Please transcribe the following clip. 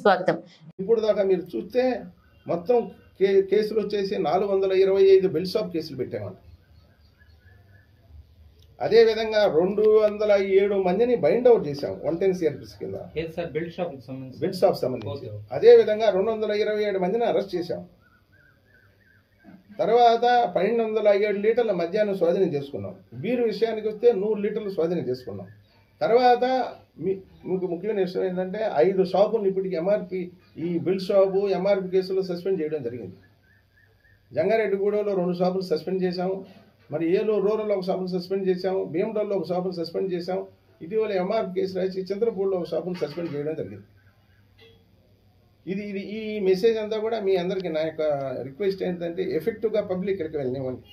స్వాగతం. ఇప్పుడు దాకా మీరు చూస్తే మొత్తం కేసులు వచ్చేసి 425 బెల్ షాప్ కేసులు పెట్టామంట. అదేవిధంగా 207 మందిని బైండ్ అవుట్ చేశాం 110 CRPC కింద బెల్ షాప్ సంబంధించి. అదేవిధంగా 227 మందిని అరెస్ట్ చేశాం. తర్వాత 1207 లీటర్ల మద్యాన్ని స్వాధీనం చేసుకున్నాం. బీరు విషయానికి వస్తే 100 లీటర్లు స్వాధీనం చేసుకున్నాం. తర్వాత మీకు ముఖ్యమైన విషయం ఏంటంటే 5 షాపులను ఇప్పటికి ఎంఆర్పి ఈ బిల్ షాపు ఎంఆర్పి కేసులో సస్పెండ్ చేయడం జరిగింది. జంగారెడ్డిగూడలో 2 షాపులు సస్పెండ్ చేశాము. మరి ఏలూరు రూరల్లో ఒక షాపును సస్పెండ్ చేశాము. భీమడోల్లో ఒక షాపును సస్పెండ్ చేశాము. ఇటీవల ఎంఆర్పి కేసు రాసి చంద్రపూర్లో ఒక షాపును సస్పెండ్ చేయడం జరిగింది. ఈ మెసేజ్ అంతా కూడా మీ అందరికీ నా యొక్క రిక్వెస్ట్ ఏంటంటే ఎఫెక్టివ్గా పబ్లిక్ వెళ్ళనివ్వండి.